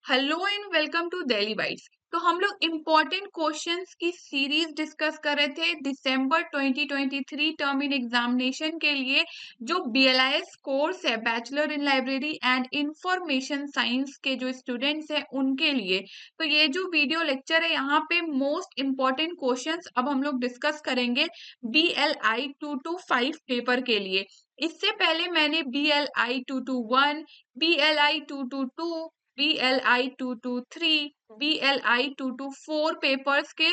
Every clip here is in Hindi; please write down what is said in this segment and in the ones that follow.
Hello and welcome to Delhi bytes. तो हम लोग इम्पोर्टेंट क्वेश्चंस की सीरीज डिस्कस कर रहे थे दिसंबर 2023 टर्म इन एग्जामिनेशन के लिए। जो बीएलआईएस कोर्स है, bachelor in library and information science के जो स्टूडेंट्स हैं उनके लिए। तो ये जो वीडियो लेक्चर है, यहाँ पे मोस्ट इम्पोर्टेंट क्वेश्चंस अब हम लोग डिस्कस करेंगे बीएलआई 225 पेपर के लिए। इससे पहले मैंने बीएलआई 221, बीएलआई 222, BLI 223, BLI 224 पेपर्स के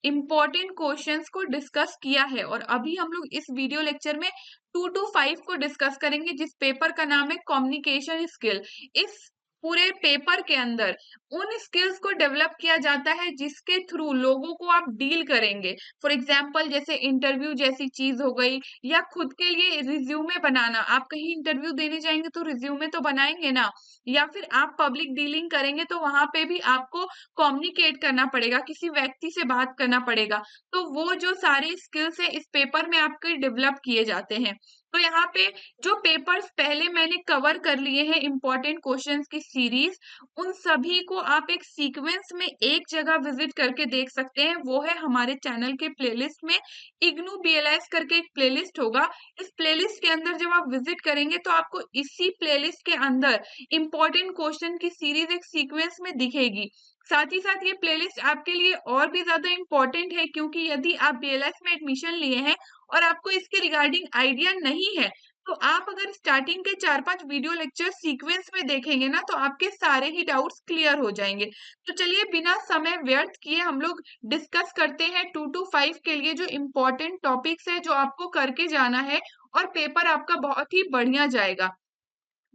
इम्पोर्टेंट क्वेश्चंस को डिस्कस किया है और अभी हम लोग इस वीडियो लेक्चर में 225 को डिस्कस करेंगे, जिस पेपर का नाम है कम्युनिकेशन स्किल। इस पूरे पेपर के अंदर उन स्किल्स को डेवलप किया जाता है जिसके थ्रू लोगों को आप डील करेंगे। फॉर एग्जाम्पल जैसे इंटरव्यू जैसी चीज हो गई, या खुद के लिए रिज्यूमे बनाना। आप कहीं इंटरव्यू देने जाएंगे तो रिज्यूमे तो बनाएंगे ना, या फिर आप पब्लिक डीलिंग करेंगे तो वहां पे भी आपको कम्युनिकेट करना पड़ेगा, किसी व्यक्ति से बात करना पड़ेगा। तो वो जो सारे स्किल्स है इस पेपर में आपके डेवलप किए जाते हैं। तो यहाँ पे जो पेपर्स पहले मैंने कवर कर लिए हैं इम्पोर्टेंट क्वेश्चंस की सीरीज, उन सभी को आप एक सीक्वेंस में एक जगह विजिट करके देख सकते हैं। वो है हमारे चैनल के प्लेलिस्ट में इग्नू बीएलएस करके एक प्लेलिस्ट होगा। इस प्लेलिस्ट के अंदर जब आप विजिट करेंगे तो आपको इसी प्लेलिस्ट के अंदर इम्पोर्टेंट क्वेश्चन की सीरीज एक सीक्वेंस में दिखेगी। साथ ही साथ ये प्लेलिस्ट आपके लिए और भी ज्यादा इम्पोर्टेंट है, क्योंकि यदि आप बीएलएस में एडमिशन लिए हैं और आपको इसके रिगार्डिंग आइडिया नहीं है, तो आप अगर स्टार्टिंग के 4-5 वीडियो लेक्चर सीक्वेंस में देखेंगे ना, तो आपके सारे ही डाउट्स क्लियर हो जाएंगे। तो चलिए बिना समय व्यर्थ किए हम लोग डिस्कस करते हैं 2 to 5 के लिए जो इम्पोर्टेंट टॉपिक्स है जो आपको करके जाना है, और पेपर आपका बहुत ही बढ़िया जाएगा।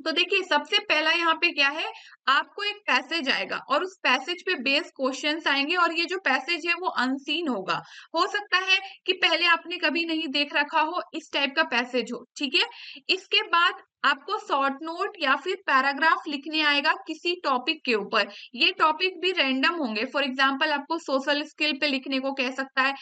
तो देखिए सबसे पहला यहाँ पे क्या है, आपको एक पैसेज आएगा और उस पैसेज पे बेस क्वेश्चंस आएंगे, और ये जो पैसेज है वो अनसीन होगा। हो सकता है कि पहले आपने कभी नहीं देख रखा हो, इस टाइप का पैसेज हो, ठीक है। इसके बाद आपको शॉर्ट नोट या फिर पैराग्राफ लिखने आएगा किसी टॉपिक के ऊपर। ये टॉपिक भी रैंडम होंगे। फॉर एग्जाम्पल आपको सोशल स्किल पे लिखने को कह सकता है।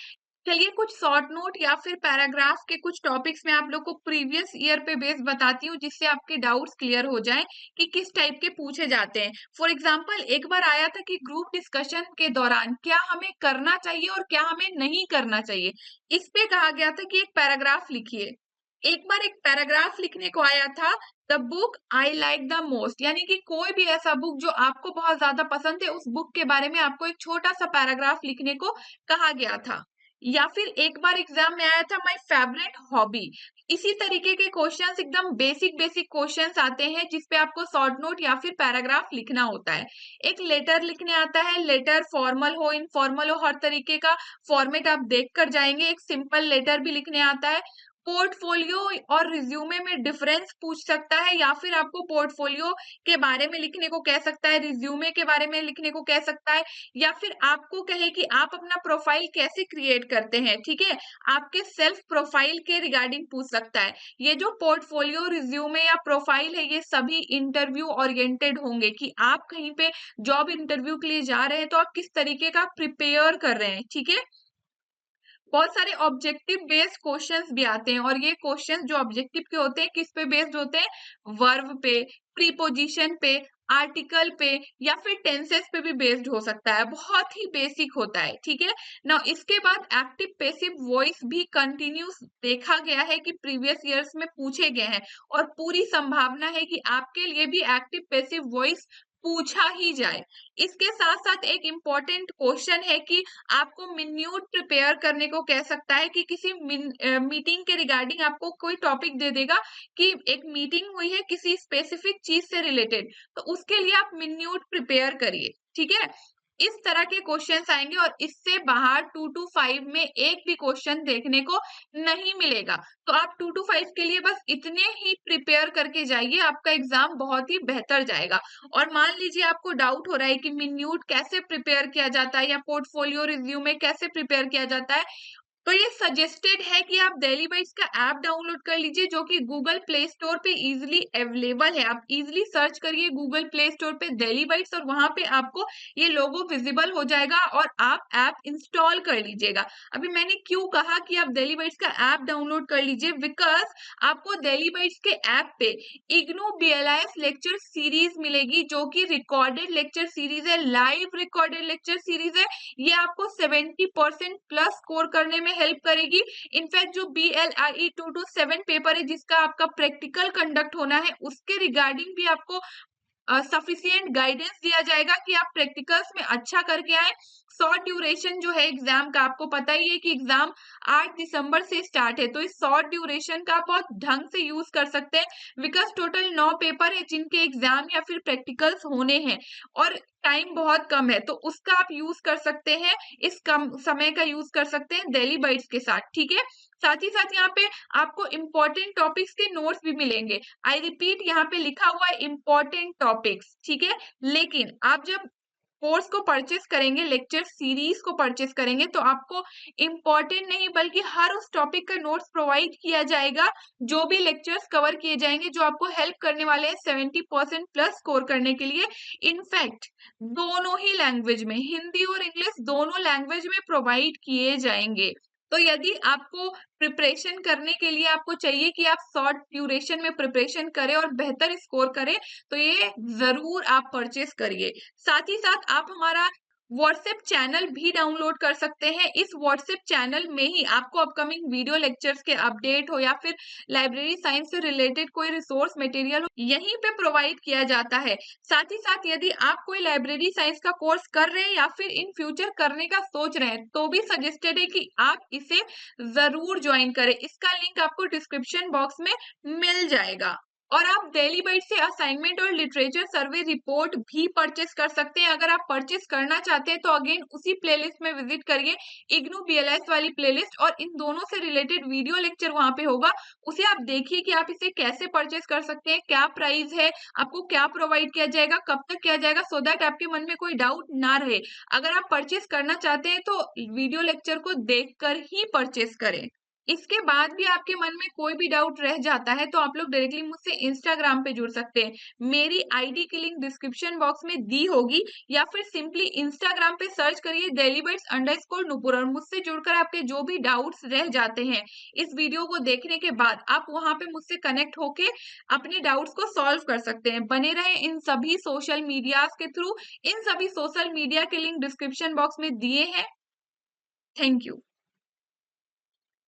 चलिए कुछ शॉर्ट नोट या फिर पैराग्राफ के कुछ टॉपिक्स में आप लोग को प्रीवियस ईयर पे बेस बताती हूँ, जिससे आपके डाउट्स क्लियर हो जाएं कि किस टाइप के पूछे जाते हैं। फॉर एग्जांपल एक बार आया था कि ग्रुप डिस्कशन के दौरान क्या हमें करना चाहिए और क्या हमें नहीं करना चाहिए, इस पे कहा गया था कि एक पैराग्राफ लिखिए। एक बार एक पैराग्राफ लिखने को आया था, the book I like the most, यानी कि कोई भी ऐसा बुक जो आपको बहुत ज्यादा पसंद है, उस बुक के बारे में आपको एक छोटा सा पैराग्राफ लिखने को कहा गया था। या फिर एक बार एग्जाम में आया था माय फेवरेट हॉबी। इसी तरीके के क्वेश्चंस, एकदम बेसिक बेसिक क्वेश्चंस आते हैं जिसपे आपको शॉर्ट नोट या फिर पैराग्राफ लिखना होता है। एक लेटर लिखने आता है, लेटर फॉर्मल हो इनफॉर्मल हो, हर तरीके का फॉर्मेट आप देख कर जाएंगे। एक सिंपल लेटर भी लिखने आता है। पोर्टफोलियो और रिज्यूमे में डिफरेंस पूछ सकता है, या फिर आपको पोर्टफोलियो के बारे में लिखने को कह सकता है, रिज्यूमे के बारे में लिखने को कह सकता है, या फिर आपको कहे कि आप अपना प्रोफाइल कैसे क्रिएट करते हैं, ठीक है। आपके सेल्फ प्रोफाइल के रिगार्डिंग पूछ सकता है। ये जो पोर्टफोलियो, रिज्यूमे या प्रोफाइल है, ये सभी इंटरव्यू ओरिएंटेड होंगे कि आप कहीं पे जॉब इंटरव्यू के लिए जा रहे हैं तो आप किस तरीके का प्रिपेयर कर रहे हैं, ठीक है। बहुत सारे ऑब्जेक्टिव बेस्ड क्वेश्चंस भी आते हैं, और ये क्वेश्चंस जो ऑब्जेक्टिव के होते हैं किस पे बेस्ड होते हैं, वर्ब पे, प्रीपोजिशन पे, आर्टिकल पे, या फिर टेंसेस पे भी बेस्ड हो सकता है। बहुत ही बेसिक होता है, ठीक है ना। इसके बाद एक्टिव पैसिव वॉइस भी कंटिन्यूस देखा गया है कि प्रीवियस ईयर्स में पूछे गए हैं, और पूरी संभावना है कि आपके लिए भी एक्टिव पैसिव वॉइस पूछा ही जाए। इसके साथ साथ एक इम्पोर्टेंट क्वेश्चन है कि आपको मिन्यूट प्रिपेयर करने को कह सकता है कि किसी मीटिंग के रिगार्डिंग आपको कोई टॉपिक दे देगा कि एक मीटिंग हुई है किसी स्पेसिफिक चीज से रिलेटेड, तो उसके लिए आप मिन्यूट प्रिपेयर करिए, ठीक है। इस तरह के क्वेश्चंस आएंगे, और इससे बाहर 2 to 5 में एक भी क्वेश्चन देखने को नहीं मिलेगा। तो आप 2 to 5 के लिए बस इतने ही प्रिपेयर करके जाइए, आपका एग्जाम बहुत ही बेहतर जाएगा। और मान लीजिए आपको डाउट हो रहा है कि मिन्यूट कैसे प्रिपेयर किया जाता है, या पोर्टफोलियो रिज्यूमे कैसे प्रिपेयर किया जाता है, तो ये सजेस्टेड है कि आप डेली बाइट्स का ऐप डाउनलोड कर लीजिए, जो कि गूगल प्ले स्टोर पे इजीली अवेलेबल है। आप इजीली सर्च करिए गूगल प्ले स्टोर पे डेली बाइट्स और वहां पे आपको ये लोगो विजिबल हो जाएगा और आप ऐप इंस्टॉल कर लीजिएगा। अभी मैंने क्यों कहा कि आप डेली बाइट्स का ऐप डाउनलोड कर लीजिए, बिकॉज आपको डेली बाइट्स के ऐप पे इग्नू बीएलआईएस लेक्चर सीरीज मिलेगी, जो कि रिकॉर्डेड लेक्चर सीरीज है, लाइव रिकॉर्डेड लेक्चर सीरीज है। ये आपको 70% प्लस स्कोर करने में हेल्प करेगी। इनफैक्ट जो BLIE 227 पेपर है जिसका आपका प्रैक्टिकल कंडक्ट होना है, उसके रिगार्डिंग भी आपको सफिशिएंट गाइडेंस दिया जाएगा कि आप प्रैक्टिकल्स में अच्छा करके आए। शॉर्ट ड्यूरेशन जो है एग्जाम का, आपको पता ही है कि एग्जाम 8 दिसंबर से स्टार्ट है, तो इस शॉर्ट ड्यूरेशन का आप बहुत ढंग से यूज कर सकते हैं। बिकॉज टोटल 9 पेपर है जिनके एग्जाम या फिर प्रैक्टिकल्स होने हैं और टाइम बहुत कम है, तो उसका आप यूज कर सकते हैं, इस कम समय का यूज कर सकते हैं डेली बाइट्स के साथ, ठीक है। साथ ही साथ यहाँ पे आपको इंपॉर्टेंट टॉपिक्स के नोट्स भी मिलेंगे। आई रिपीट, यहाँ पे लिखा हुआ है इंपॉर्टेंट टॉपिक्स, ठीक है। लेकिन आप जब कोर्स को परचेस करेंगे, लेक्चर सीरीज को परचेस करेंगे, तो आपको इंपॉर्टेंट नहीं बल्कि हर उस टॉपिक का नोट्स प्रोवाइड किया जाएगा, जो भी लेक्चर्स कवर किए जाएंगे, जो आपको हेल्प करने वाले हैं 70% प्लस स्कोर करने के लिए। इनफैक्ट दोनों ही लैंग्वेज में, हिंदी और इंग्लिश दोनों लैंग्वेज में प्रोवाइड किए जाएंगे। तो यदि आपको प्रिपरेशन करने के लिए आपको चाहिए कि आप शॉर्ट ड्यूरेशन में प्रिपरेशन करें और बेहतर स्कोर करें, तो ये जरूर आप परचेस करिए। साथ ही साथ आप हमारा व्हाट्सएप चैनल भी डाउनलोड कर सकते हैं। इस व्हाट्सएप चैनल में ही आपको अपकमिंग वीडियो लेक्चर्स के अपडेट हो या फिर लाइब्रेरी साइंस से रिलेटेड कोई रिसोर्स मटेरियल हो, यहीं पे प्रोवाइड किया जाता है। साथ ही साथ यदि आप कोई लाइब्रेरी साइंस का कोर्स कर रहे हैं या फिर इन फ्यूचर करने का सोच रहे हैं, तो भी सजेस्टेड है कि आप इसे जरूर ज्वाइन करें। इसका लिंक आपको डिस्क्रिप्शन बॉक्स में मिल जाएगा। और आप डेली बाइट से असाइनमेंट और लिटरेचर सर्वे रिपोर्ट भी परचेस कर सकते हैं। अगर आप परचेस करना चाहते हैं तो अगेन उसी प्लेलिस्ट में विजिट करिए, इग्नू बीएलएस वाली प्लेलिस्ट, और इन दोनों से रिलेटेड वीडियो लेक्चर वहां पे होगा। उसे आप देखिए कि आप इसे कैसे परचेस कर सकते हैं, क्या प्राइस है, आपको क्या प्रोवाइड किया जाएगा, कब तक किया जाएगा, सो दैट आपके मन में कोई डाउट ना रहे। अगर आप परचेस करना चाहते हैं तो वीडियो लेक्चर को देखकर ही परचेस करें। इसके बाद भी आपके मन में कोई भी डाउट रह जाता है तो आप लोग डायरेक्टली मुझसे इंस्टाग्राम पे जुड़ सकते हैं। मेरी आईडी की लिंक डिस्क्रिप्शन बॉक्स में दी होगी, या फिर सिंपली इंस्टाग्राम पे सर्च करिए डेलीबाइट्स_नुपुर, और मुझसे जुड़कर आपके जो भी डाउट्स रह जाते हैं इस वीडियो को देखने के बाद, आप वहां पे मुझसे कनेक्ट होके अपने डाउट्स को सॉल्व कर सकते हैं। बने रहे इन सभी सोशल मीडियाज के थ्रू। इन सभी सोशल मीडिया के लिंक डिस्क्रिप्शन बॉक्स में दिए हैं। Thank you.